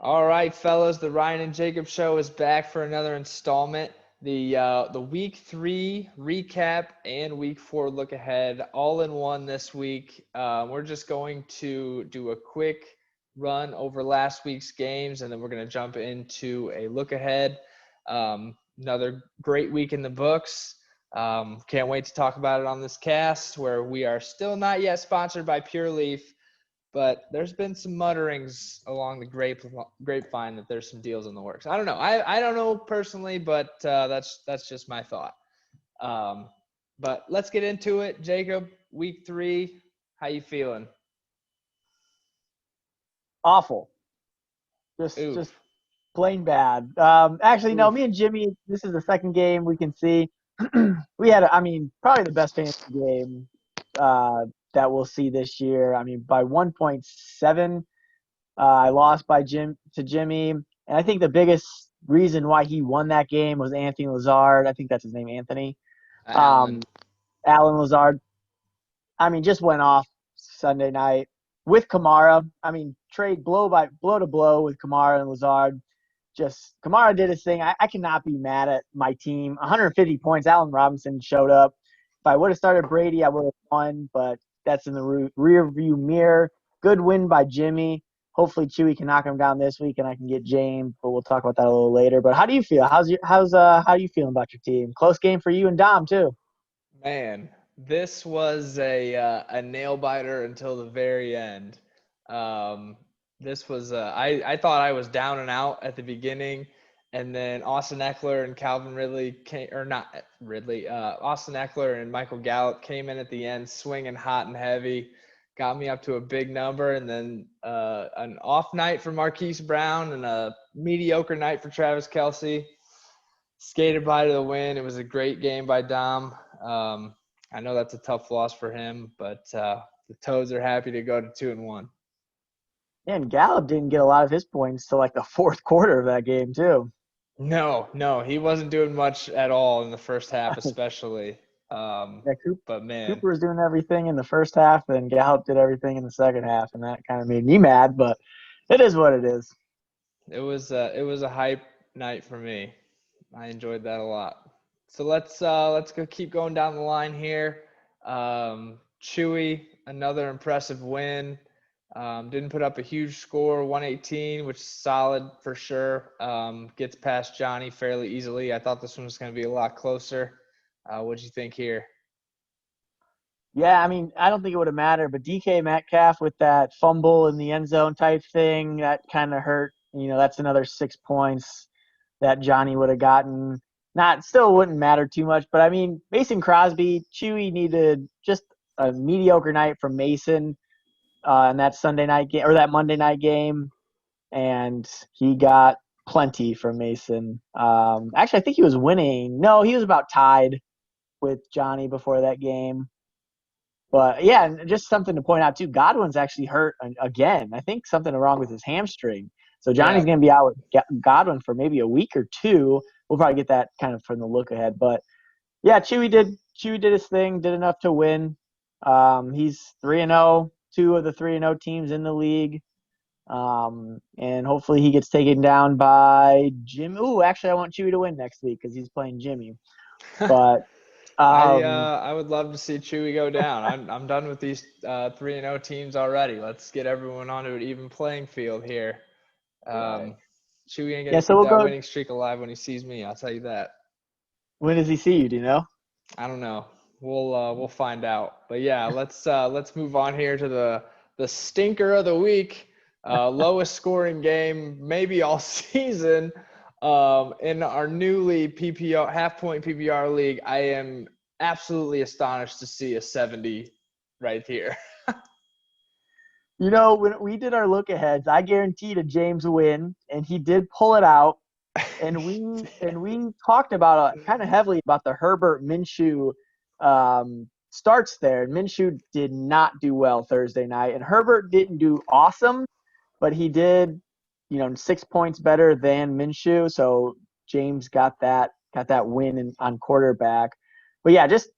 All right, fellas, the Ryan and Jacob show is back for another installment. The week 3 recap and week 4 look ahead all in one this week. We're just going to do a quick run over last week's games, and then we're going to jump into a look ahead. Another great week in the books. Can't wait to talk about it on this cast, where we are still not yet sponsored by Pure Leaf. But there's been some mutterings along the grapevine that there's some deals in the works. I don't know. I don't know personally, but that's just my thought. But let's get into it. Jacob, week 3, how you feeling? Awful. Oof. Just plain bad. Actually, no, Oof. me and Jimmy, this is the second game we can see. We had, probably the best fantasy game that we'll see this year. I mean, by 1.7, I lost by Jimmy. And I think the biggest reason why he won that game was Anthony Lazard. I think that's his name, Anthony. Allen. Um, Alan Lazard. I mean, just went off Sunday night with Kamara. I mean, trade blow to blow with Kamara and Lazard. Just Kamara did his thing. I cannot be mad at my team. 150 points. Allen Robinson showed up. If I would have started Brady, I would have won, but that's in the rear view mirror. Good win by Jimmy. Hopefully Chewy can knock him down this week and I can get James, but we'll talk about that a little later. But how do you feel? How you feeling about your team? Close game for you and Dom too. Man, this was a nail biter until the very end. This was I thought I was down and out at the beginning, and then Austin Eckler and Calvin Ridley came, or not Ridley, Austin Eckler and Michael Gallup came in at the end, swinging hot and heavy, got me up to a big number, and then an off night for Marquise Brown and a mediocre night for Travis Kelce. Skated by to the win. It was a great game by Dom. I know that's a tough loss for him, but the Toads are happy to go to 2-1. And Gallup didn't get a lot of his points till like the fourth quarter of that game too. No, he wasn't doing much at all in the first half, especially. Yeah, But man, Cooper was doing everything in the first half, and Gallup did everything in the second half, and that kind of made me mad. But it is what it is. it was a hype night for me. I enjoyed that a lot. So let's go keep going down the line here. Chewy, another impressive win. Didn't put up a huge score, 118, which is solid for sure. Gets past Johnny fairly easily. I thought this one was going to be a lot closer. What'd you think here? Yeah, I mean, I don't think it would have mattered, but DK Metcalf with that fumble in the end zone type thing, that kind of hurt. That's another 6 points that Johnny would have gotten. Not still wouldn't matter too much, but I mean, Mason Crosby, Chewy needed just a mediocre night from Mason in that Sunday night game or that Monday night game, and he got plenty from Mason. Actually, I think he was winning. No, he was about tied with Johnny before that game. But yeah, and just something to point out too. Godwin's actually hurt again. I think something wrong with his hamstring. So Johnny's Yeah, going to be out with Godwin for maybe a week or two. We'll probably get that kind of from the look ahead. But yeah, Chewy did his thing, did enough to win. He's 3-0, two of the 3-0 teams in the league. And hopefully he gets taken down by Jim. Ooh, actually, I want Chewy to win next week because he's playing Jimmy. But I would love to see Chewy go down. I'm done with these 3-0 teams already. Let's get everyone onto an even playing field here. right. Um, Chewy ain't Yeah, gonna so keep we'll that go. winning streak alive when he sees me. I'll tell you that. When does he see you? Do you know? I don't know. We'll find out. But yeah, let's move on here to the stinker of the week. Lowest scoring game maybe all season. In our newly PPR half point PPR league, I am absolutely astonished to see a 70 right here. When we did our look aheads, I guaranteed a James win, and he did pull it out. And we talked about kind of heavily about the Herbert Minshew starts there. And Minshew did not do well Thursday night, and Herbert didn't do awesome, but he did, 6 points better than Minshew. So James got that win on quarterback. But yeah, just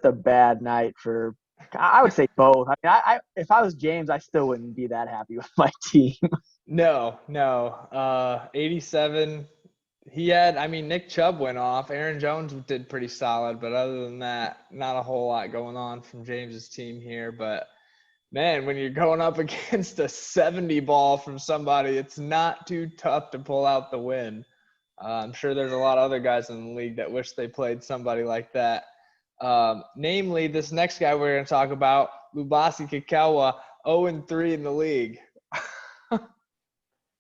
a bad night for. I would say both. I mean, if I was James, I still wouldn't be that happy with my team. No, no. 87. I mean, Nick Chubb went off. Aaron Jones did pretty solid, but other than that, not a whole lot going on from James's team here. But man, when you're going up against a 70 ball from somebody, it's not too tough to pull out the win. I'm sure there's a lot of other guys in the league that wish they played somebody like that. Namely, this next guy we're going to talk about, Lubasi Kikawa, 0-3 in the league.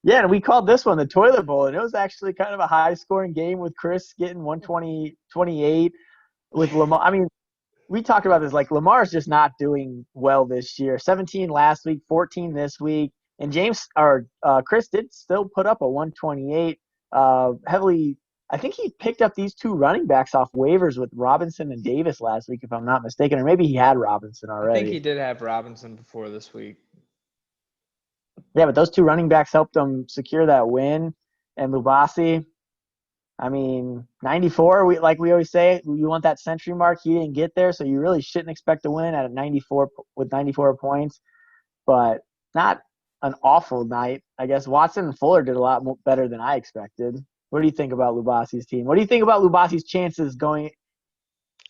Yeah, and we called this one the toilet bowl, and it was actually kind of a high-scoring game with Chris getting 120-28 with Lamar. I mean, we talked about this. Like, Lamar's just not doing well this year. 17 last week, 14 this week, and Chris did still put up a 128. Heavily, I think he picked up these two running backs off waivers with Robinson and Davis last week, if I'm not mistaken, or maybe he had Robinson I think already. he did have Robinson before this week. Yeah, but those two running backs helped them secure that win. And Lubasi, I mean, 94, we always say, you want that century mark. He didn't get there, so you really shouldn't expect to win at 94 with 94 points. But not an awful night. I guess Watson and Fuller did a lot better than I expected. What do you think about Lubasi's team? What do you think about Lubasi's chances going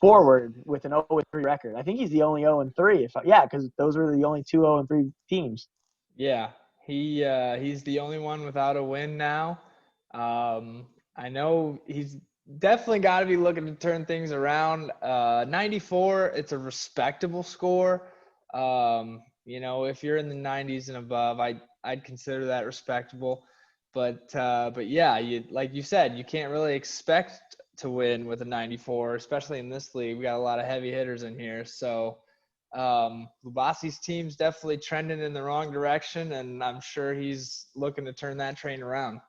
forward with an 0-3 record? I think he's the only 0-3. Yeah, because those were the only two 0-3 teams. Yeah, he's the only one without a win now. I know he's definitely got to be looking to turn things around. 94, it's a respectable score. If you're in the 90s and above, I'd consider that respectable. But yeah, like you said, you can't really expect to win with a 94, especially in this league. We got a lot of heavy hitters in here, so Lubasi's team's definitely trending in the wrong direction, and I'm sure he's looking to turn that train around.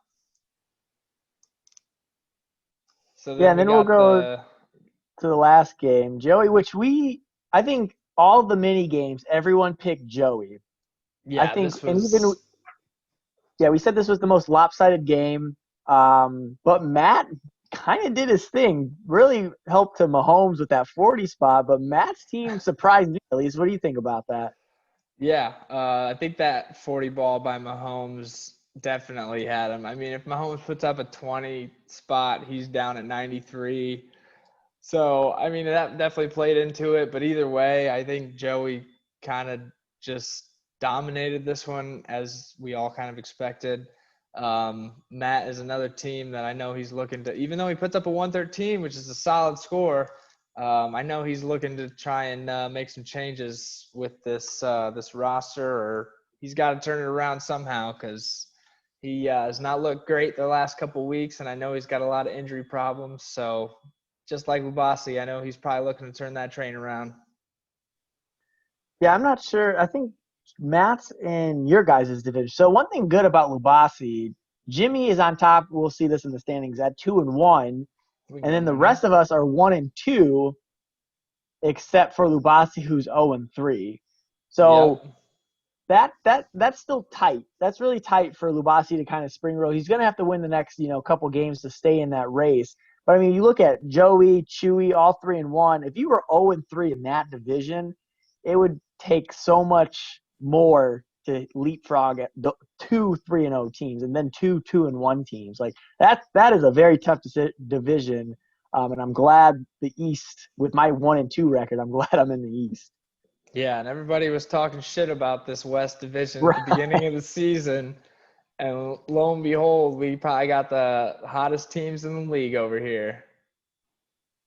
So Yeah, then and we then we'll got go the to the last game, Joey, I think all the mini games, everyone picked Joey. I yeah, think, this and even, was yeah, we said this was the most lopsided game. But Matt kind of did his thing, really helped to Mahomes with that 40 spot. But Matt's team surprised me, at least. What do you think about that? yeah. I think that 40 ball by Mahomes definitely had him. I mean, if Mahomes puts up a 20 spot, he's down at 93. So, I mean, that definitely played into it. But either way, I think Joey kind of just dominated this one as we all kind of expected. Matt is another team that I know he's looking to, even though he puts up a 113, which is a solid score. I know he's looking to try and make some changes with this roster, or he's got to turn it around somehow because he has not looked great the last couple of weeks, and I know he's got a lot of injury problems. So just like Lubasi, I know he's probably looking to turn that train around. Yeah, I'm not sure. I think Matt's in your guys' division. So one thing good about Lubasi, Jimmy is on top. We'll see this in the standings at 2-1, and then the Mm-hmm. rest of us are 1-2, except for Lubasi, who's 0-3. So Yep. that's still tight. That's really tight for Lubasi to kind of spring roll. He's going to have to win the next couple games to stay in that race. But I mean, you look at Joey, Chewy, all 3-1. If you were 0-3 in that division, it would take so much more to leapfrog at the two 3-0 teams and then two 2-1 teams. Like that is a very tough division. And I'm glad the East, with my 1-2 record, I'm glad I'm in the East. Yeah, and everybody was talking shit about this West Division at the beginning of the season. And lo and behold, we probably got the hottest teams in the league over here.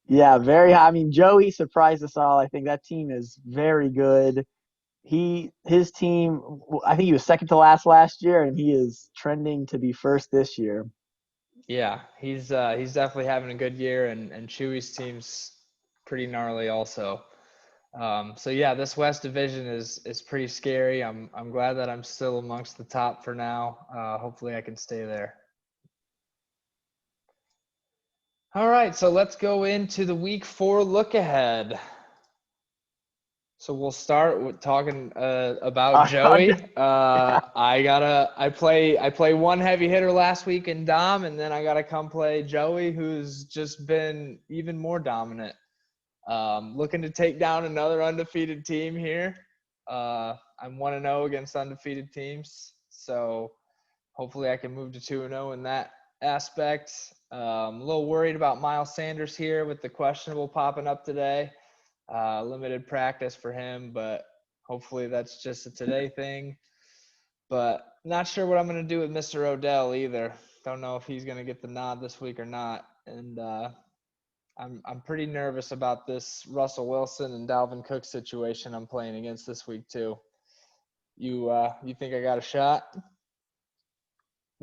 Yeah, very high. I mean, Joey surprised us all. I think that team is very good. His team, I think he was second to last year, and he is trending to be first this year. Yeah, he's definitely having a good year, and Chewy's team's pretty gnarly also. So yeah, this West Division is pretty scary. I'm glad that I'm still amongst the top for now. Hopefully, I can stay there. All right, so let's go into the week 4 look ahead. So we'll start with talking about Joey. I play one heavy hitter last week in Dom, and then I gotta come play Joey, who's just been even more dominant. Looking to take down another undefeated team here. I'm 1-0 against undefeated teams, so hopefully I can move to 2-0 in that aspect. A little worried about Miles Sanders here with the questionable popping up today. Limited practice for him, but hopefully that's just a today thing. But not sure what I'm going to do with Mr. Odell either. Don't know if he's going to get the nod this week or not. And I'm pretty nervous about this Russell Wilson and Dalvin Cook situation I'm playing against this week too. You think I got a shot?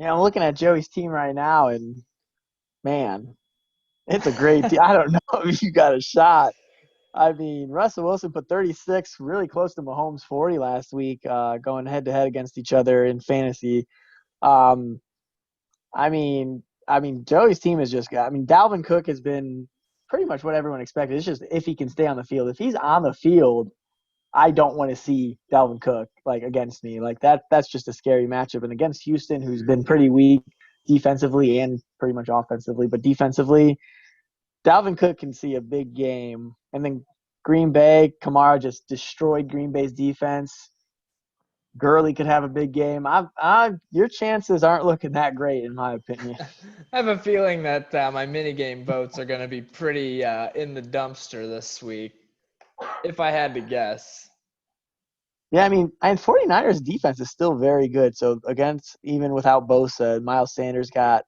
Yeah, I'm looking at Joey's team right now, and man, it's a great team. I don't know if you got a shot. I mean, Russell Wilson put 36, really close to Mahomes' 40 last week, going head to head against each other in fantasy. Um, Joey's team is just. I mean, Dalvin Cook has been pretty much what everyone expected. It's just if he can stay on the field. If he's on the field, I don't want to see Dalvin Cook like against me. Like that. That's just a scary matchup. And against Houston, who's been pretty weak defensively and pretty much offensively, but defensively, Dalvin Cook can see a big game. And then Green Bay, Kamara just destroyed Green Bay's defense. Gurley could have a big game. Your chances aren't looking that great, in my opinion. I have a feeling that my minigame votes are going to be pretty in the dumpster this week, if I had to guess. Yeah, I mean, and 49ers defense is still very good. So against, even without Bosa, Miles Sanders got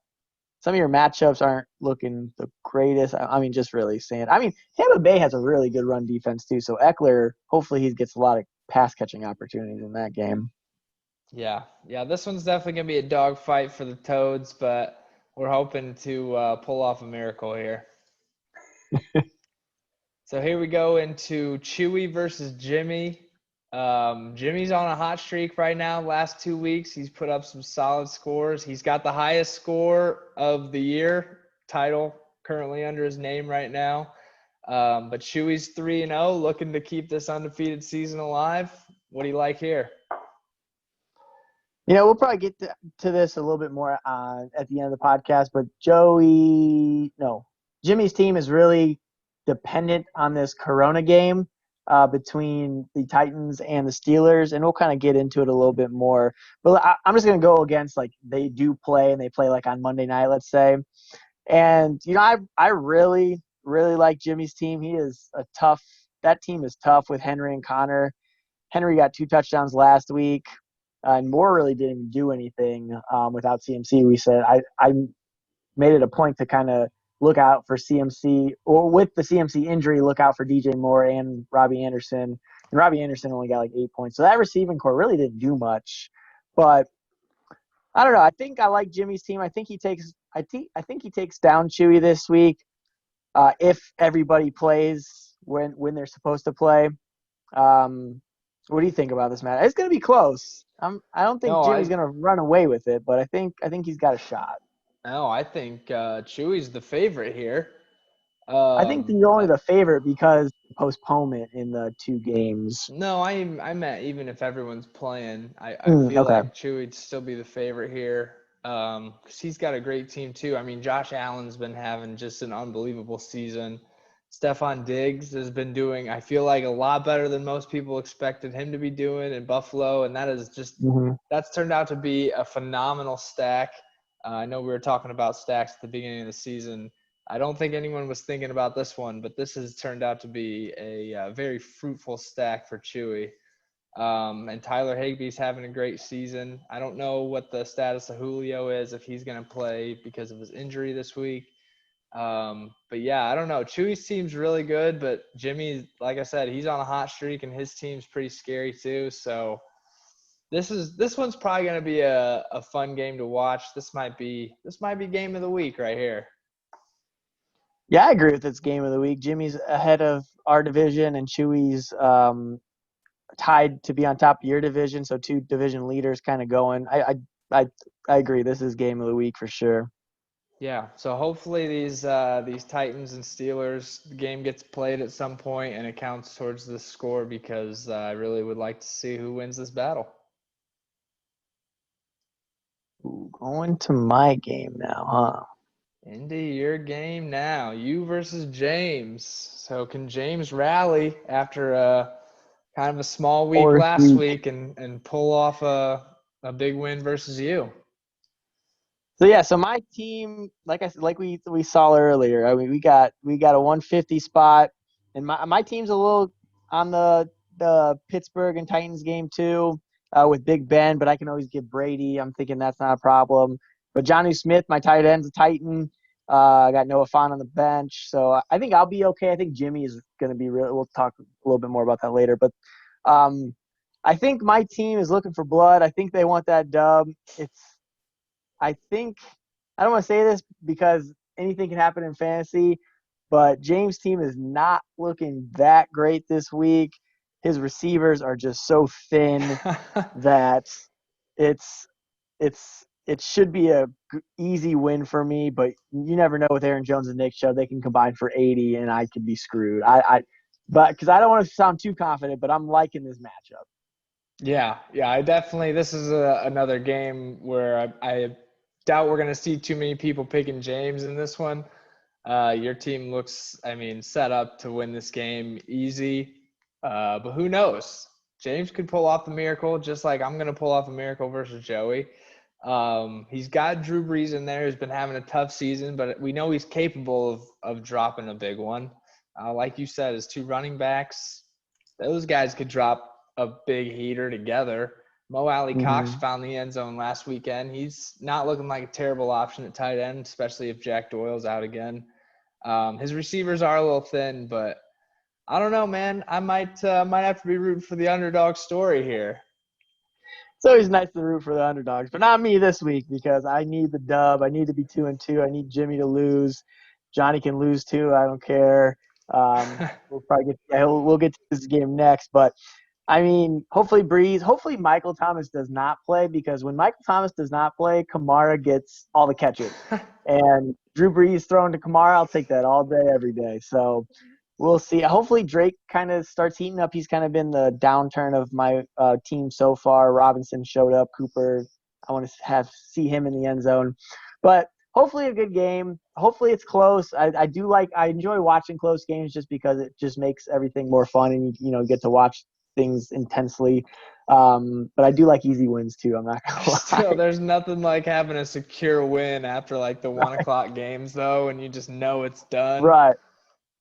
some of your matchups aren't looking the greatest. I mean, just really saying. I mean, Tampa Bay has a really good run defense too. So Eckler, hopefully he gets a lot of pass catching opportunities in that game. Yeah, this one's definitely going to be a dogfight for the Toads, but we're hoping to pull off a miracle here. So here we go into Chewy versus Jimmy. Jimmy's on a hot streak right now. Last 2 weeks, he's put up some solid scores. He's got the highest score of the year title currently under his name right now. But Chewy's 3-0, looking to keep this undefeated season alive. What do you like here? We'll probably get to this a little bit more at the end of the podcast, but Jimmy's team is really dependent on this Corona game between the Titans and the Steelers, and we'll kind of get into it a little bit more. But I'm just going to go against, like, they do play, and they play, like, on Monday night, let's say. And, I really, really like Jimmy's team. That team is tough with Henry and Connor. Henry got 2 touchdowns last week. And Moore really didn't even do anything without CMC. We said I made it a point to kind of look out for CMC, or with the CMC injury, look out for DJ Moore and Robbie Anderson. And Robbie Anderson only got like 8 points. So that receiving core really didn't do much. But I don't know. I think I like Jimmy's team. I think he takes down Chewy this week if everybody plays when they're supposed to play. What do you think about this, Matt? It's going to be close. I don't think Jimmy's going to run away with it, but I think he's got a shot. No, I think Chewy's the favorite here. I think you're only the favorite because postponement in the 2 games. No, I meant even if everyone's playing, I feel okay. like Chewy'd still be the favorite here. Because he's got a great team too. I mean, Josh Allen's been having just an unbelievable season. Stephon Diggs has been doing, I feel like, a lot better than most people expected him to be doing in Buffalo, and that is just that's turned out to be a phenomenal stack. I know we were talking about stacks at the beginning of the season. I don't think anyone was thinking about this one, but this has turned out to be a very fruitful stack for Chewy. And Tyler Higbee's having a great season. I don't know what the status of Julio is, if he's going to play because of his injury this week. But yeah, I don't know. Chewy's team's really good, but Jimmy, like I said, he's on a hot streak and his team's pretty scary too. So this one's probably going to be a fun game to watch. This might be game of the week right here. Yeah, I agree with this game of the week. Jimmy's ahead of our division, and Chewy's tied to be on top of your division. So 2 division leaders kind of going. I agree. This is game of the week for sure. Yeah, so hopefully these Titans and Steelers, the game gets played at some point and it counts towards the score, because I really would like to see who wins this battle. Ooh, going to my game now, huh? Into your game now, you versus James. So can James rally after kind of a small week last week and pull off a big win versus you? So my team, like I said, like we saw earlier, I mean we got a 150 spot, and my team's a little on the Pittsburgh and Titans game too, with Big Ben, but I can always get Brady. I'm thinking that's not a problem. But Johnny Smith, my tight end's a Titan. I got Noah Fant on the bench, so I think I'll be okay. I think Jimmy is going to be real. We'll talk a little bit more about that later, but um, I think my team is looking for blood. I think they want that dub. It's I think I don't want to say this because anything can happen in fantasy, but James' team is not looking that great this week. His receivers are just so thin that it's it should be a easy win for me, but you never know with Aaron Jones and Nick Chubb, they can combine for 80 and I could be screwed. But because I don't want to sound too confident, but I'm liking this matchup. Yeah, I definitely. This is another game where I doubt we're going to see too many people picking James in this one. Your team looks, I mean, set up to win this game easy. But who knows? James could pull off the miracle, just like I'm going to pull off a miracle versus Joey. He's got Drew Brees in there. He's been having a tough season, but we know he's capable of dropping a big one. Like you said, his two running backs, those guys could drop a big heater together. Mo Alley Cox Mm-hmm. found the end zone last weekend. He's not looking like a terrible option at tight end, especially if Jack Doyle's out again. His receivers are a little thin, but I don't know, man. I might have to be rooting for the underdog story here. It's always nice to root for the underdogs, but not me this week because I need the dub. I need to be 2-2. I need Jimmy to lose. Johnny can lose too. I don't care. We'll probably get we'll get to this game next, but I mean, hopefully Breeze, hopefully Michael Thomas does not play because when Michael Thomas does not play, Kamara gets all the catches. And Drew Brees throwing to Kamara, I'll take that all day, every day. So we'll see. Hopefully Drake kind of starts heating up. He's kind of been the downturn of my team so far. Robinson showed up. Cooper, I want to see him in the end zone. But hopefully a good game. Hopefully it's close. I enjoy watching close games just because it just makes everything more fun and you get to watch things intensely. But I do like easy wins too. I'm not gonna Still, lie. there's nothing like having a secure win after like the one Right. o'clock games, though, and you just know it's done. Right.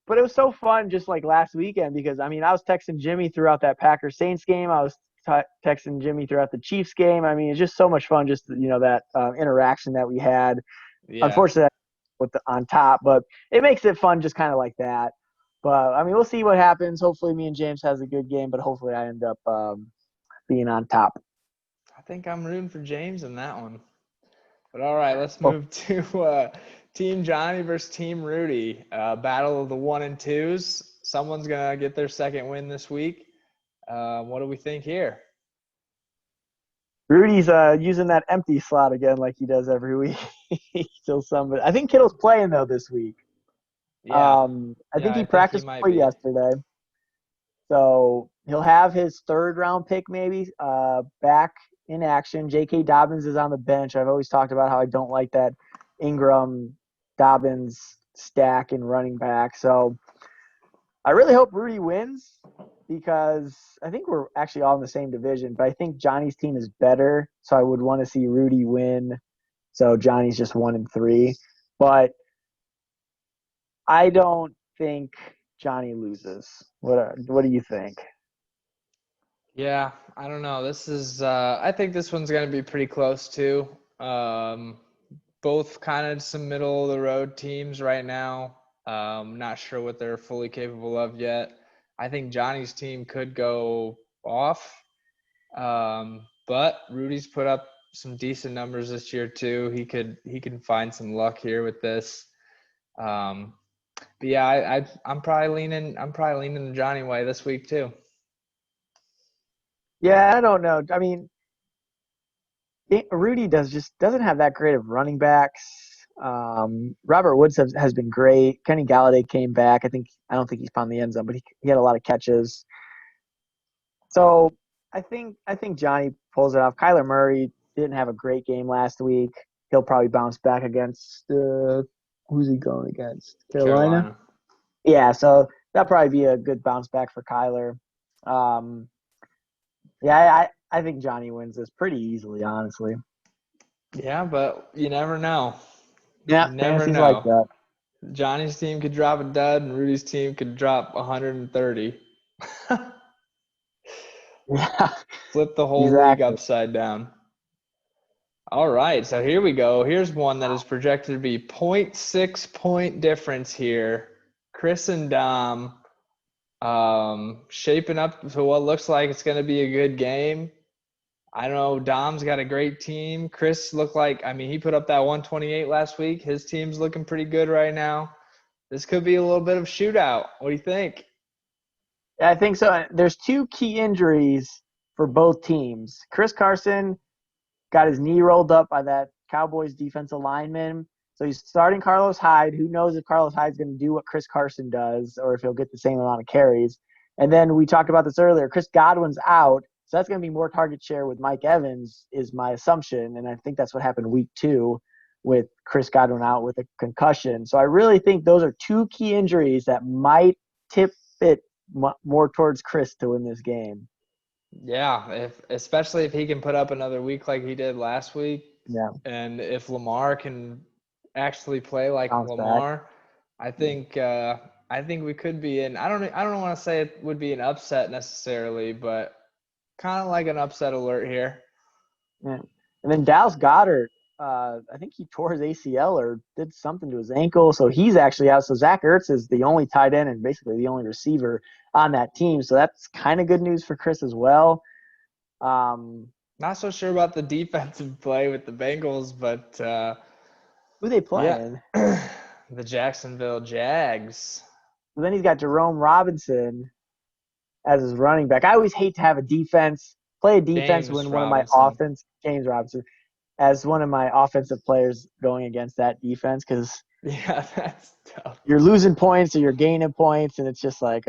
But it was so fun just like last weekend because I mean I was texting Jimmy throughout that Packers Saints game. I was texting Jimmy throughout the Chiefs game. I mean it's just so much fun just that interaction that we had. Yeah. Unfortunately, with on top, but it makes it fun just kind of like that. But I mean we'll see what happens. Hopefully me and James has a good game, but hopefully I end up being on top. I think I'm rooting for James in that one. But all right, let's Oh, move to Team Johnny versus Team Rudy. Battle of the 1 and 2s. Someone's gonna get their second win this week. What do we think here? Rudy's using that empty slot again like he does every week. Till somebody. I think Kittle's playing though this week. Yeah, I yeah, think I he think he practiced might fully be. yesterday. So he'll have his third round pick maybe back in action. J.K. Dobbins is on the bench. I've always talked about how I don't like that Ingram Dobbins stack in running back. So I really hope Rudy wins because I think we're actually all in the same division, but I think Johnny's team is better. So I would want to see Rudy win. So Johnny's just 1-3. But I don't think Johnny loses. What do you think? Yeah, I don't know. This is I think this one's gonna be pretty close too. Um, both kind of some middle of the road teams right now. Not sure what they're fully capable of yet. I think Johnny's team could go off. But Rudy's put up some decent numbers this year too. He can find some luck here with this. Um, but yeah, I'm probably leaning the Johnny way this week too. Yeah, I don't know. I mean, Rudy doesn't have that great of running backs. Robert Woods has been great. Kenny Galladay came back. I don't think he's found the end zone, but he had a lot of catches. So I think Johnny pulls it off. Kyler Murray didn't have a great game last week. He'll probably bounce back against who's he going against? Carolina. Carolina. Yeah, so that'll probably be a good bounce back for Kyler. Um, yeah, I think Johnny wins this pretty easily, honestly. Yeah, but you never know. Yeah, You never fantasy's like know. that. Johnny's team could drop a dud, and Rudy's team could drop 130. Yeah, Flip the whole league exactly. upside down. All right, so here we go. Here's one that is projected to be point 0.6 point difference here. Chris and Dom shaping up to what looks like it's going to be a good game. I don't know. Dom's got a great team. Chris looked like, I mean, he put up that 128 last week. His team's looking pretty good right now. This could be a little bit of shootout. What do you think? Yeah, I think so. There's two key injuries for both teams. Chris Carson got his knee rolled up by that Cowboys defensive lineman. So he's starting Carlos Hyde. Who knows if Carlos Hyde's going to do what Chris Carson does or if he'll get the same amount of carries. And then we talked about this earlier. Chris Godwin's out. So that's going to be more target share with Mike Evans, is my assumption. And I think that's what happened week 2 with Chris Godwin out with a concussion. So I really think those are two key injuries that might tip it more towards Chris to win this game. Yeah, if especially if he can put up another week like he did last week, Yeah, and if Lamar can actually play like bounce back. Lamar, I think we could be in. I don't want to say it would be an upset necessarily, but kind of like an upset alert here. Yeah. And then Dallas Goddard, I think he tore his ACL or did something to his ankle, so he's actually out. So Zach Ertz is the only tight end and basically the only receiver on that team. So that's kind of good news for Chris as well. Um, Not so sure about the defensive play with the Bengals, but who they yeah, playing? the Jacksonville Jags. So then he's got Jerome Robinson as his running back. I always hate to have a defense play a defense James when one of my Robinson. James Robinson, as one of my offensive players going against that defense because Yeah, that's tough. you're losing points or you're gaining points, and it's just like,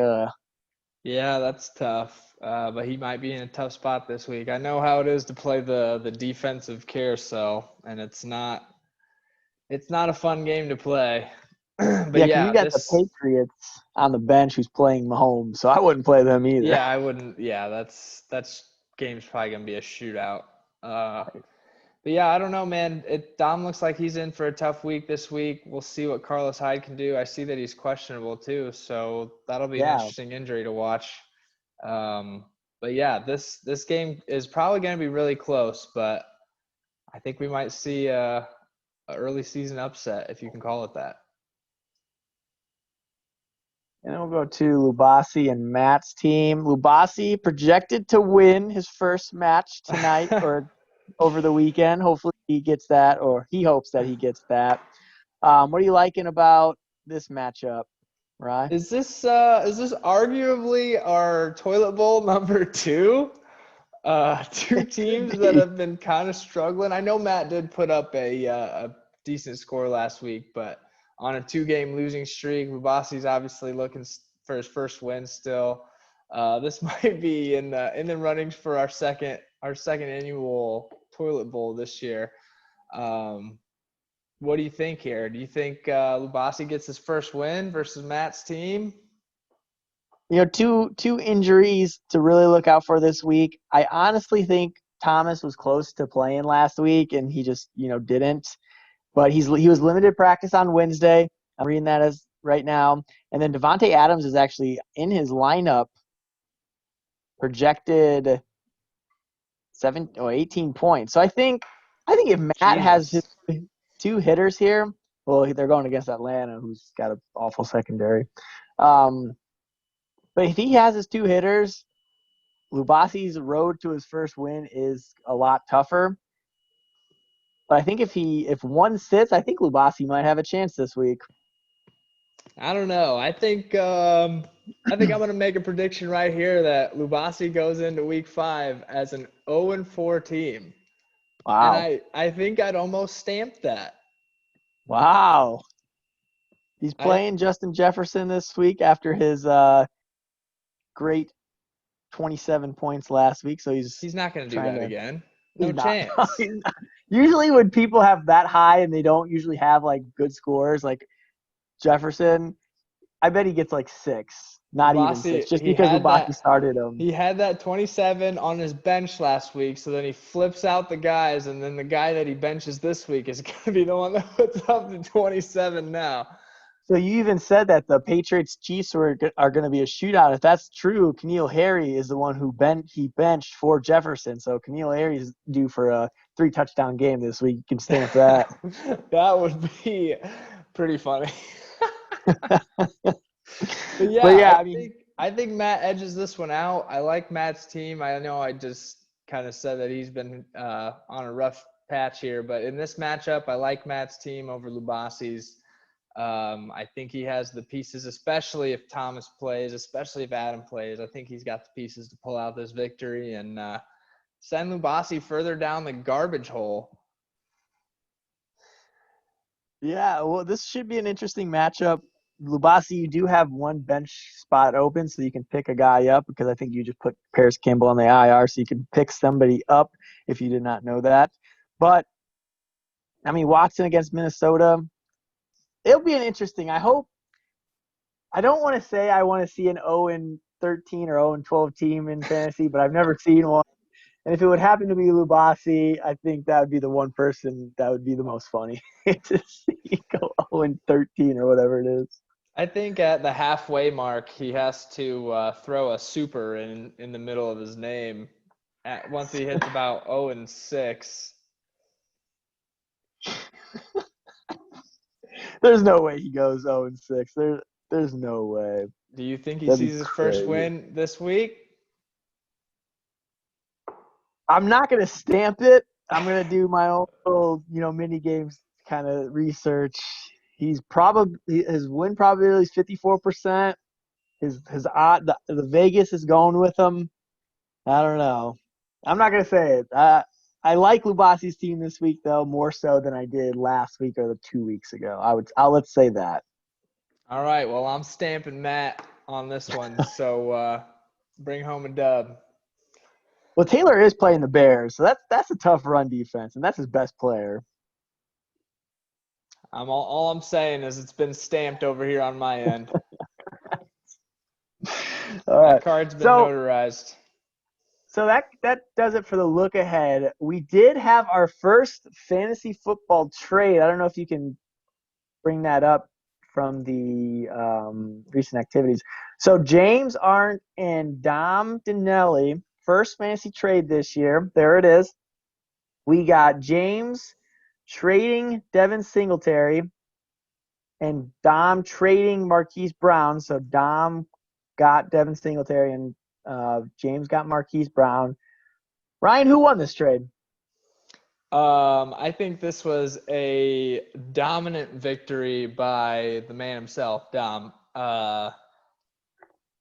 Yeah, that's tough. But he might be in a tough spot this week. I know how it is to play the defensive carousel, and it's not a fun game to play. But yeah, because you yeah, got the this Patriots on the bench who's playing Mahomes, so I wouldn't play them either. yeah, I wouldn't yeah, that's game's probably gonna be a shootout. Uh but yeah, I don't know, man. Dom looks like he's in for a tough week this week. We'll see what Carlos Hyde can do. I see that he's questionable too, so that'll be an Yeah, interesting injury to watch. Um, but yeah, this game is probably going to be really close, but I think we might see a early season upset, if you can call it that. and then we'll go to Lubasi and Matt's team. Lubasi projected to win his first match tonight or over the weekend. Hopefully he gets that, or he hopes that he gets that. What are you liking about this matchup, Rye? Is this arguably our toilet bowl number two? Two It could teams that be. have been kind of struggling. I know Matt did put up a decent score last week, but on a two-game losing streak, Lubasi's obviously looking for his first win still. This might be in the runnings for our second annual toilet bowl this year. Um, what do you think here? Do you think Lubasi gets his first win versus Matt's team? Two injuries to really look out for this week. I honestly think Thomas was close to playing last week and he just, didn't. But he was limited practice on Wednesday. I'm reading that as right now. And then Devontae Adams is actually in his lineup, projected 18 points. So I think if Matt has his Jesus. two hitters here, well, they're going against Atlanta, who's got an awful secondary. Um, but if he has his two hitters, Lubasi's road to his first win is a lot tougher. But I think if one sits, I think Lubasi might have a chance this week. I don't know. I think I'm gonna make a prediction right here that Lubasi goes into week 5 as an 0-4 team. And Wow. I think I'd almost stamp that. Wow. He's I playing Justin Jefferson this week after his great 27 points last week. So he's He's not gonna do trying that to. again. He's No not. chance. He's not. Usually, when people have that high and they don't usually have like good scores, like Jefferson, I bet he gets like 6. Not even Lubasi, 6, just because Lubasi started him. he had that 27 on his bench last week, so then he flips out the guys, and then the guy that he benches this week is going to be the one that puts up the 27 now. So you even said that the Patriots Chiefs are going to be a shootout. If that's true, N'Keal Harry is the one who benched for Jefferson. So N'Keal Harry is due for a 3-touchdown game this week. You can stamp that. That would be pretty funny. But But yeah, yeah, I mean, I think Matt edges this one out. I like Matt's team. I know I just kind of said that he's been on a rough patch here, but in this matchup, I like Matt's team over Lubasi's. I think he has the pieces, especially if Thomas plays, especially if Adam plays. I think he's got the pieces to pull out this victory and send Lubasi further down the garbage hole. yeah, well, this should be an interesting matchup. Lubasi, you do have one bench spot open, so you can pick a guy up because I think you just put Paris Campbell on the IR, so you can pick somebody up if you did not know that. But, I mean, Watson against Minnesota, it'll be an interesting. I don't want to say I want to see an 0-13 or 0-12 team in fantasy, but I've never seen one. And if it would happen to be Lubasi, I think that would be the one person that would be the most funny to see go 0-13 or whatever it is. I think at the halfway mark, he has to throw a super in the middle of his name. Once he hits about 0-6. There's no way he goes 0-6. There's no way. Do you think he That'd be sees his first crazy. win this week? I'm not gonna stamp it. I'm gonna do my own little, mini games kind of research. His win probability is 54%. His odd the Vegas is going with him. I don't know. I'm not gonna say it. I like Lubasi's team this week though more so than I did last week or the 2 weeks ago. Let's say that. All right. Well, I'm stamping Matt on this one. So bring home a dub. Well, Taylor is playing the Bears, so that's a tough run defense, and that's his best player. All I'm saying is it's been stamped over here on my end. All That right. card's been So notarized. So that does it for the look ahead. We did have our first fantasy football trade. I don't know if you can bring that up from the recent activities. So James Arndt and Dom Dinelli, first fantasy trade this year. There it is. We got James trading Devin Singletary and Dom trading Marquise Brown. So Dom got Devin Singletary and James got Marquise Brown. Ryan, who won this trade? I think this was a dominant victory by the man himself, Dom.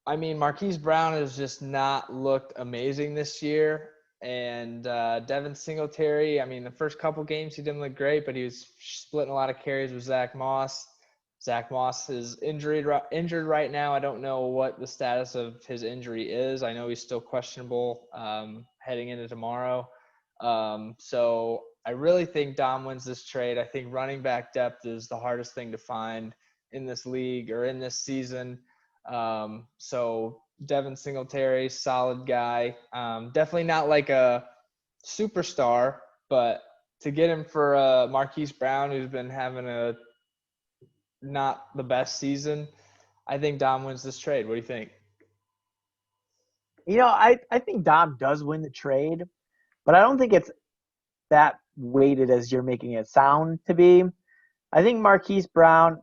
I mean, Marquise Brown has just not looked amazing this year. And Devin Singletary, I mean, the first couple games he didn't look great, but he was splitting a lot of carries with Zach Moss. Zach Moss is injured right now. I don't know what the status of his injury is. I know he's still questionable heading into tomorrow. So I really think Dom wins this trade. I think running back depth is the hardest thing to find in this league or in this season. So Devin Singletary, solid guy. Definitely not like a superstar, but to get him for Marquise Brown, who's been having a not the best season, I think Dom wins this trade. What do you think? I think Dom does win the trade, but I don't think it's that weighted as you're making it sound to be. I think Marquise Brown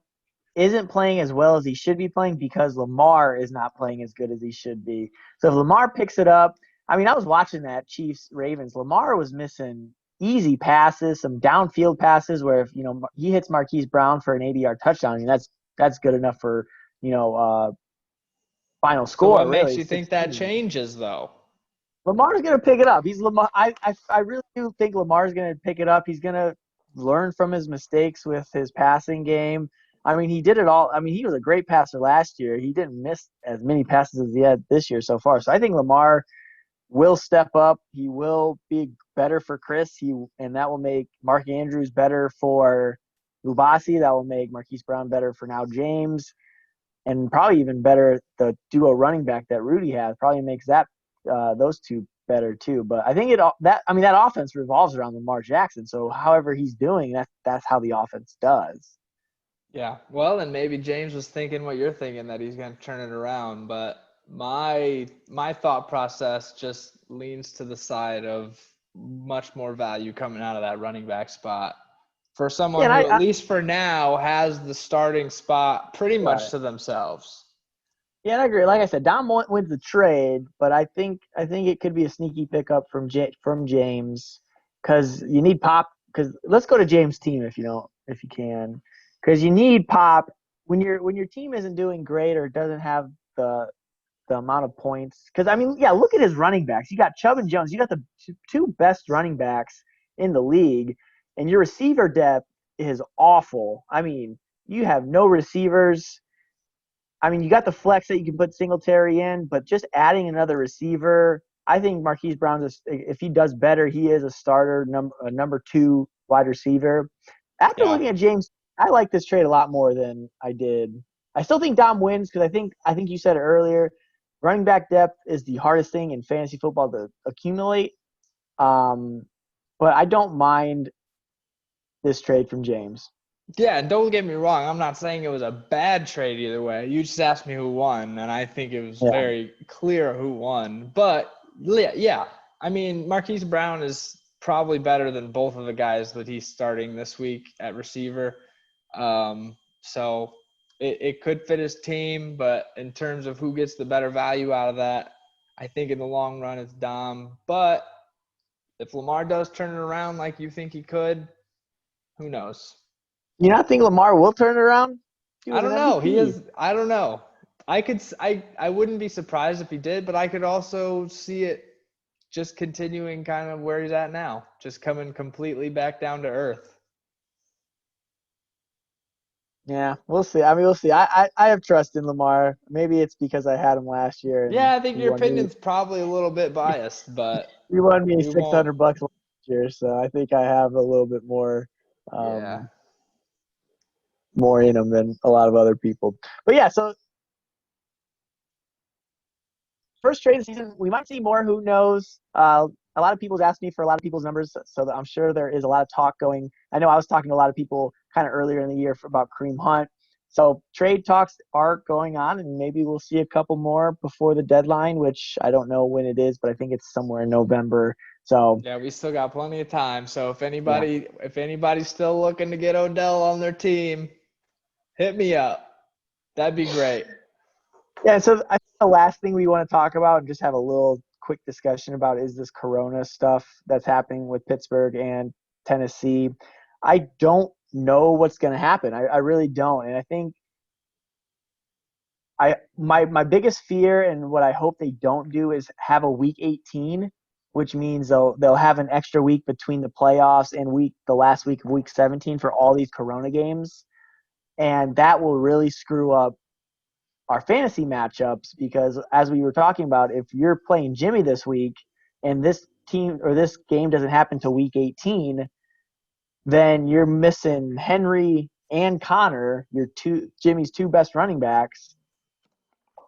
isn't playing as well as he should be playing because Lamar is not playing as good as he should be. So if Lamar picks it up, I mean, I was watching that Chiefs Ravens. Lamar was missing easy passes, some downfield passes where if he hits Marquise Brown for an 80-yard touchdown, I mean that's good enough for final So what score makes really you think that 16. changes though? Lamar's gonna pick it up. He's Lamar. I really do think Lamar's gonna pick it up. He's gonna learn from his mistakes with his passing game. I mean, he did it all. I mean, he was a great passer last year. He didn't miss as many passes as he had this year so far. So I think Lamar will step up. He will be better for Chris. And that will make Mark Andrews better for Lubasi. That will make Marquise Brown better for now James. and probably even better the duo running back that Rudy has probably makes that those two better too. But I think that offense revolves around Lamar Jackson. So however he's doing, that's how the offense does. Yeah. Well, and maybe James was thinking what you're thinking, that he's going to turn it around, but my thought process just leans to the side of much more value coming out of that running back spot for Yeah, someone and who, at least for now, has the starting spot pretty much right. to themselves. Yeah, and I agree. Like I said, Dom wins the trade, but I think it could be a sneaky pickup from James because you need Pop. Because let's go to James' team if you can, because you need Pop when your team isn't doing great or doesn't have the the amount of points. Because I mean, yeah, look at his running backs. You got Chubb and Jones. You got the two best running backs in the league, and your receiver depth is awful. I mean, you have no receivers. I mean, you got the flex that you can put Singletary in, but just adding another receiver, I think Marquise Brown, if he does better, he is a starter, number two wide receiver. After Yeah. looking at James, I like this trade a lot more than I did. I still think Dom wins because I think you said it earlier. Running back depth is the hardest thing in fantasy football to accumulate. Um, but I don't mind this trade from James. Yeah, and don't get me wrong. I'm not saying it was a bad trade either way. You just asked me who won, and I think it was Yeah. very clear who won. But yeah, I mean, Marquise Brown is probably better than both of the guys that he's starting this week at receiver. So it could fit his team, but in terms of who gets the better value out of that, I think in the long run it's Dom. But if Lamar does turn it around like you think he could, who knows? You not think Lamar will turn it around? He I was an don't know. He MVP. is. I don't know. I wouldn't be surprised if he did, but I could also see it just continuing kind of where he's at now, just coming completely back down to earth. Yeah, we'll see. I mean, we'll see. I have trust in Lamar. Maybe it's because I had him last year and Yeah, I think your opinion's probably a little bit biased, but he won me we won't. $600 last year, so I think I have a little bit Yeah. um, more in him than a lot of other people. But yeah, so first trade of the season, we might see more. Who knows? A lot of people's asked me for a lot of people's numbers, so I'm sure there is a lot of talk going. I know I was talking to a lot of people kind of earlier in the year about Kareem Hunt. So trade talks are going on, and maybe we'll see a couple more before the deadline, which I don't know when it is, but I think it's somewhere in November. So Yeah, we still got plenty of time. So yeah, if anybody's still looking to get Odell on their team, hit me up. That'd be great. yeah. So I think the last thing we want to talk about and just have a little quick discussion about is this Corona stuff that's happening with Pittsburgh and Tennessee. I don't know what's going to happen. I really don't, and I think my biggest fear and what I hope they don't do is have a week 18, which means they'll have an extra week between the playoffs and the last week of week 17 for all these Corona games, and that will really screw up our fantasy matchups because as we were talking about, if you're playing Jimmy this week and this team or this game doesn't happen to week 18, then you're missing Henry and Connor, Jimmy's two best running backs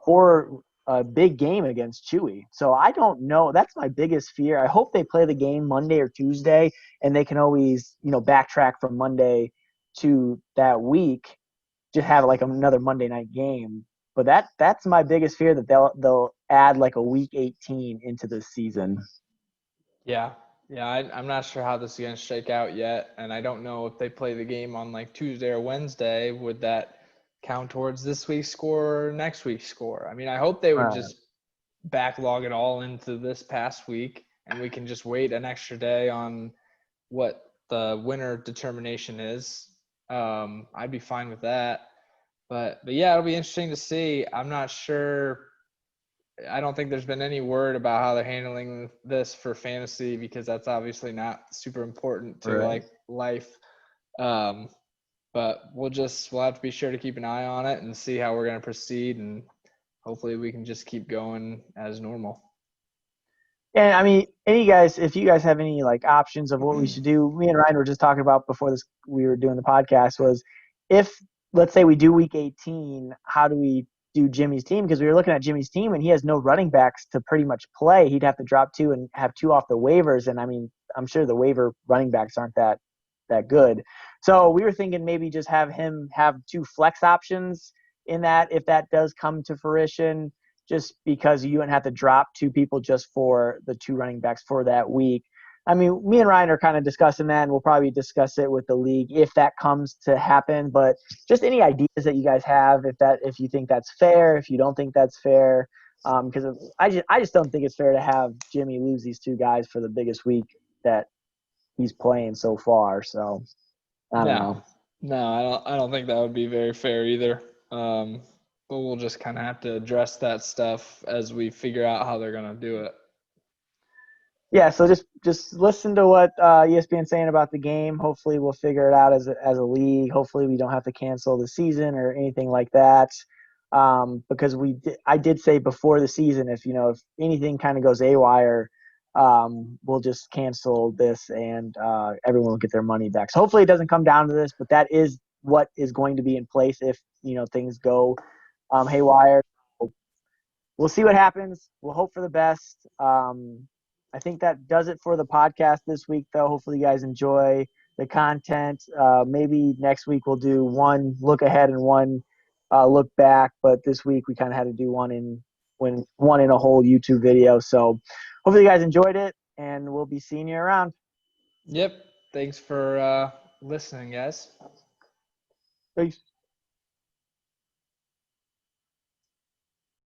for a big game against Chewy. So I don't know. That's my biggest fear. I hope they play the game Monday or Tuesday and they can always, backtrack from Monday to that week, just have like another Monday night game. But that's my biggest fear that they'll add like a week 18 into the season. Yeah. Yeah, I'm not sure how this is going to shake out yet. And I don't know if they play the game on like Tuesday or Wednesday. Would that count towards this week's score or next week's score? I mean, I hope they would Right. just backlog it all into this past week and we can just wait an extra day on what the winner determination is. I'd be fine with that. But yeah, it'll be interesting to see. I'm not sure. I don't think there's been any word about how they're handling this for fantasy because that's obviously not super important to Right. like life. Um, but we'll have to be sure to keep an eye on it and see how we're going to proceed, and hopefully we can just keep going as normal. And I mean, if you guys have any like options of what we should do, me and Ryan were just talking about before we were doing the podcast was if let's say we do week 18, how do we do Jimmy's team because we were looking at Jimmy's team and he has no running backs to pretty much play. He'd have to drop 2 and have 2 off the waivers. And I mean, I'm sure the waiver running backs aren't that good. So we were thinking maybe just have him have 2 flex options in that if that does come to fruition, just because you wouldn't have to drop 2 people just for the 2 running backs for that week. I mean, me and Ryan are kind of discussing that, and we'll probably discuss it with the league if that comes to happen. But just any ideas that you guys have, if you think that's fair, if you don't think that's fair, because I just don't think it's fair to have Jimmy lose these 2 guys for the biggest week that he's playing so far. So I don't know. No, I don't think that would be very fair either. But we'll just kind of have to address that stuff as we figure out how they're gonna do it. Yeah, so just listen to what ESPN's saying about the game. Hopefully, we'll figure it out as a league. Hopefully, we don't have to cancel the season or anything like that. Because I did say before the season, if anything kind of goes haywire, we'll just cancel this and everyone will get their money back. So hopefully, it doesn't come down to this, but that is what is going to be in place if things go haywire. We'll see what happens. We'll hope for the best. I think that does it for the podcast this week, though. Hopefully, you guys enjoy the content. Maybe next week we'll do one look ahead and one look back. But this week we kind of had to do one in a whole YouTube video. So hopefully, you guys enjoyed it, and we'll be seeing you around. Yep. Thanks for listening, guys. Peace.